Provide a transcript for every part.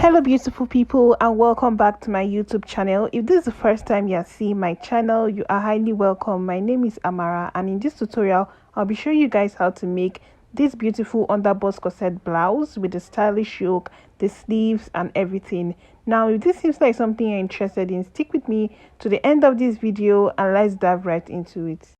Hello beautiful people, and welcome back to my YouTube channel. If this is the first time you are seeing my channel, you are highly welcome. My name is Amara, and in this tutorial I'll be showing you guys how to make this beautiful underbust corset blouse with the stylish yoke, the sleeves and everything. Now if this seems like something you're interested in, stick with me to the end of this video and let's dive right into it.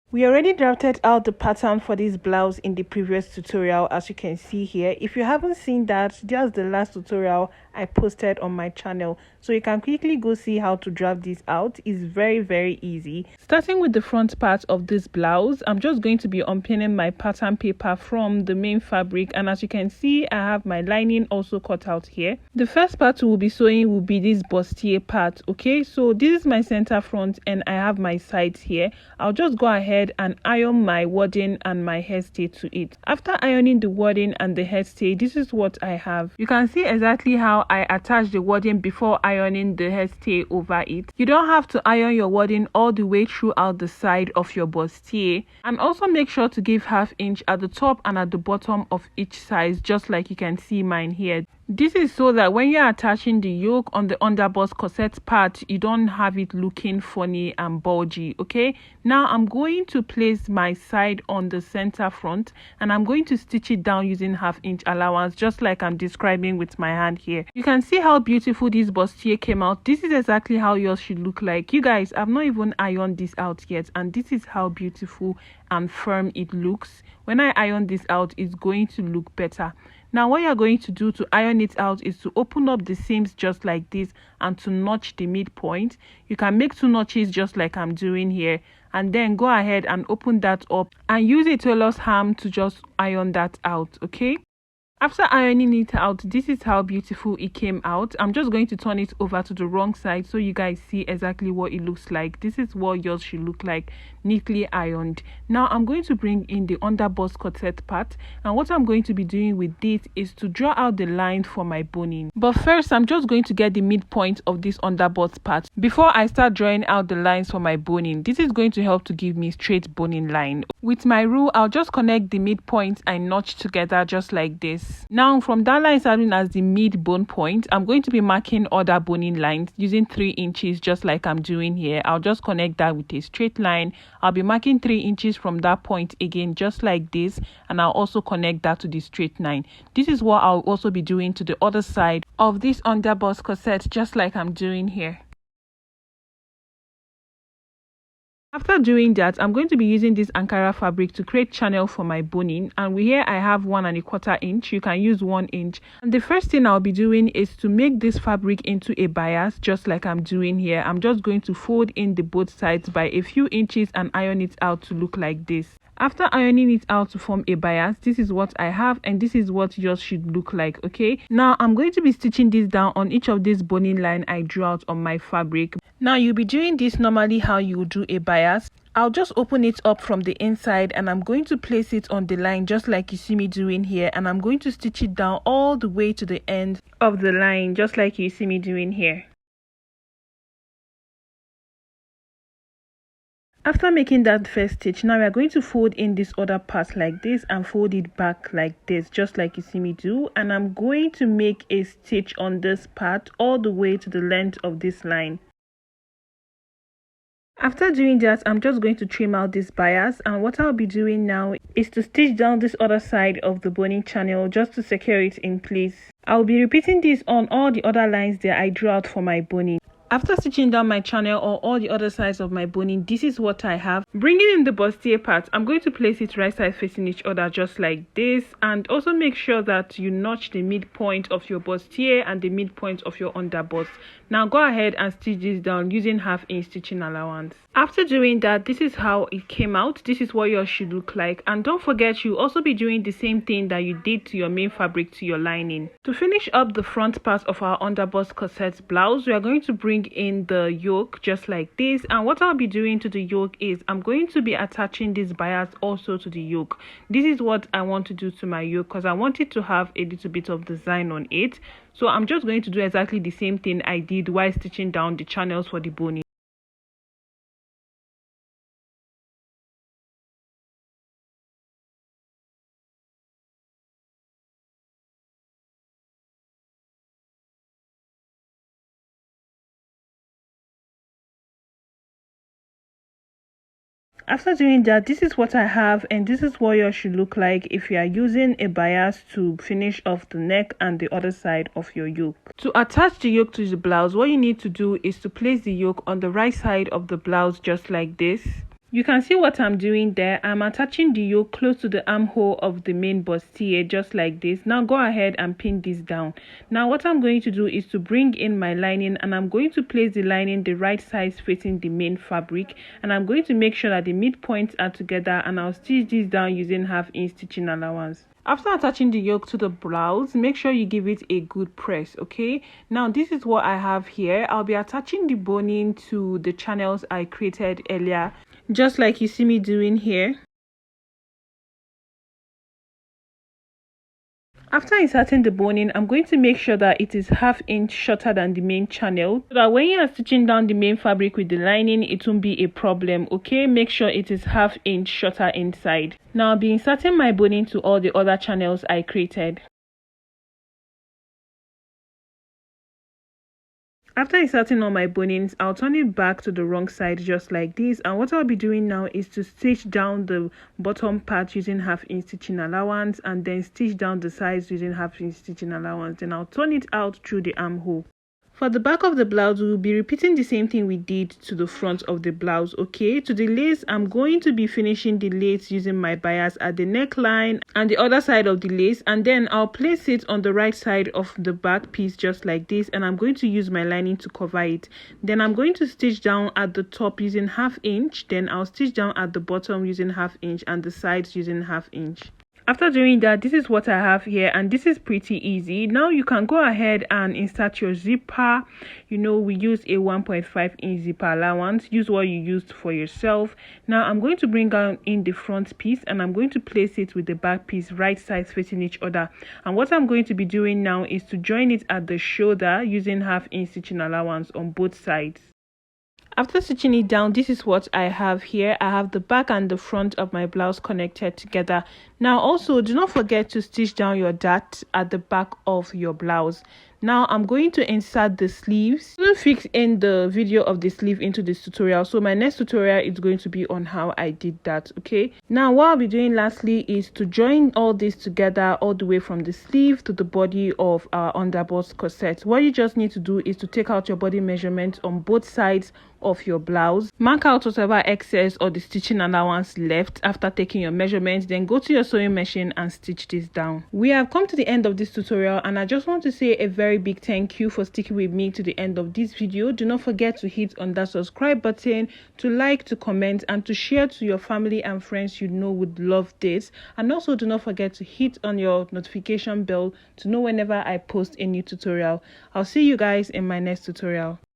We already drafted out the pattern for this blouse in the previous tutorial, as you can see here. If you haven't seen that, just the last tutorial I posted on my channel, so you can quickly go see how to draft this out. It's very easy. Starting with the front part of this blouse, I'm just going to be unpinning my pattern paper from the main fabric, and as you can see, I have my lining also cut out here. The first part we'll be sewing will be this bustier part. Okay, so this is my center front and I have my sides here. I'll just go ahead and iron my wadding and my hairstay to it. After ironing the wadding and the hairstay, this is what I have. You can see exactly how I attach the wadding before ironing the hairstay over it. You don't have to iron your wadding all the way throughout the side of your bustier, and also make sure to give ½ inch at the top and at the bottom of each side, just like you can see mine here. This is so that when you're attaching the yoke on the underbust corset part, you don't have it looking funny and bulgy. Okay, now I'm going to place my side on the center front and I'm going to stitch it down using ½ inch allowance, just like I'm describing with my hand here. You can see how beautiful this bustier came out. This is exactly how yours should look like. You guys, I've not even ironed this out yet, and this is how beautiful and firm it looks. When I iron this out, it's going to look better. Now what you're going to do to iron it out is to open up the seams just like this and to notch the midpoint. You can make 2 notches just like I'm doing here, and then go ahead and open that up and use a tailor's hammer to just iron that out. Okay, after ironing it out, this is how beautiful it came out. I'm just going to turn it over to the wrong side so you guys see exactly what it looks like. This is what yours should look like, neatly ironed. Now I'm going to bring in the underbust corset part, and what I'm going to be doing with this is to draw out the line for my boning. But first, I'm just going to get the midpoint of this underbust part before I start drawing out the lines for my boning. This is going to help to give me straight boning line. With my rule, I'll just connect the midpoint and notch together just like this. Now from that line serving as the mid bone point, I'm going to be marking other boning lines using 3 inches just like I'm doing here. I'll just connect that with a straight line. I'll be marking 3 inches from that point again just like this, and I'll also connect that to the straight line. This is what I'll also be doing to the other side of this underbust corset just like I'm doing here. After doing that, I'm going to be using this Ankara fabric to create channel for my boning, and here I have 1¼ inch. You can use 1 inch, and the first thing I'll be doing is to make this fabric into a bias just like I'm doing here. I'm just going to fold in the both sides by a few inches and iron it out to look like this. After ironing it out to form a bias, this is what I have, and this is what yours should look like. Okay, now I'm going to be stitching this down on each of these boning line I drew out on my fabric. Now you'll be doing this normally how you would do a bias. I'll just open it up from the inside and I'm going to place it on the line just like you see me doing here, and I'm going to stitch it down all the way to the end of the line just like you see me doing here. After making that first stitch, now we are going to fold in this other part like this and fold it back like this just like you see me do, and I'm going to make a stitch on this part all the way to the length of this line. After doing that, I'm just going to trim out this bias, and what I'll be doing now is to stitch down this other side of the boning channel just to secure it in place. I'll be repeating this on all the other lines that I drew out for my boning. After stitching down my channel or all the other sides of my boning, this is what I have. Bringing in the bustier part, I'm going to place it right side facing each other just like this, and also make sure that you notch the midpoint of your bustier and the midpoint of your underbust. Now go ahead and stitch this down using ½ inch stitching allowance. After doing that, this is how it came out. This is what yours should look like, and don't forget you also be doing the same thing that you did to your main fabric to your lining. To finish up the front part of our underbust corset blouse, we are going to bring in the yoke just like this, and what I'll be doing to the yoke is I'm going to be attaching this bias also to the yoke. This is what I want to do to my yoke because I want it to have a little bit of design on it, so I'm just going to do exactly the same thing I did while stitching down the channels for the boning. After doing that, this is what I have, and this is what yours should look like if you are using a bias to finish off the neck and the other side of your yoke. To attach the yoke to the blouse, what you need to do is to place the yoke on the right side of the blouse, just like this. You can see what I'm doing there. I'm attaching the yoke close to the armhole of the main bustier, just like this. Now go ahead and pin this down. Now what I'm going to do is to bring in my lining, and I'm going to place the lining the right size facing the main fabric, and I'm going to make sure that the midpoints are together, and I'll stitch this down using 1/2 inch stitching allowance. After attaching the yoke to the blouse, make sure you give it a good press. Okay, now this is what I have here. I'll be attaching the boning to the channels I created earlier, just like you see me doing here. After inserting the boning, I'm going to make sure that it is 1/2 inch shorter than the main channel, so that when you are stitching down the main fabric with the lining, it won't be a problem. Okay, make sure it is 1/2 inch shorter inside. Now I'll be inserting my boning to all the other channels I created. After inserting all my bonings, I'll turn it back to the wrong side, just like this. And what I'll be doing now is to stitch down the bottom part using 1/2 inch stitching allowance, and then stitch down the sides using 1/2 inch stitching allowance. Then I'll turn it out through the armhole. For the back of the blouse, we will be repeating the same thing we did to the front of the blouse. Okay, to the lace, I'm going to be finishing the lace using my bias at the neckline and the other side of the lace, and then I'll place it on the right side of the back piece, just like this, and I'm going to use my lining to cover it. Then I'm going to stitch down at the top using 1/2 inch, then I'll stitch down at the bottom using 1/2 inch, and the sides using 1/2 inch. After doing that, this is what I have here, and this is pretty easy. Now you can go ahead and insert your zipper. You know, we use a 1.5 inch zipper allowance. Use what you used for yourself. Now I'm going to bring down in the front piece, and I'm going to place it with the back piece right sides facing each other. And what I'm going to be doing now is to join it at the shoulder using 1/2 inch stitching allowance on both sides. After stitching it down, this is what I have here. I have the back and the front of my blouse connected together. Now also, do not forget to stitch down your dart at the back of your blouse. Now I'm going to insert the sleeves. I didn't fix in the video of the sleeve into this tutorial, so my next tutorial is going to be on how I did that. Okay, now what I'll be doing lastly is to join all this together all the way from the sleeve to the body of our underbust corset. What you just need to do is to take out your body measurement on both sides of your blouse, mark out whatever excess or the stitching allowance left after taking your measurements, then go to your sewing machine and stitch this down. We have come to the end of this tutorial, and I just want to say a very big thank you for sticking with me to the end of this video. Do not forget to hit on that subscribe button, to like, to comment, and to share to your family and friends you know would love this. And also do not forget to hit on your notification bell to know whenever I post a new tutorial. I'll see you guys in my next tutorial.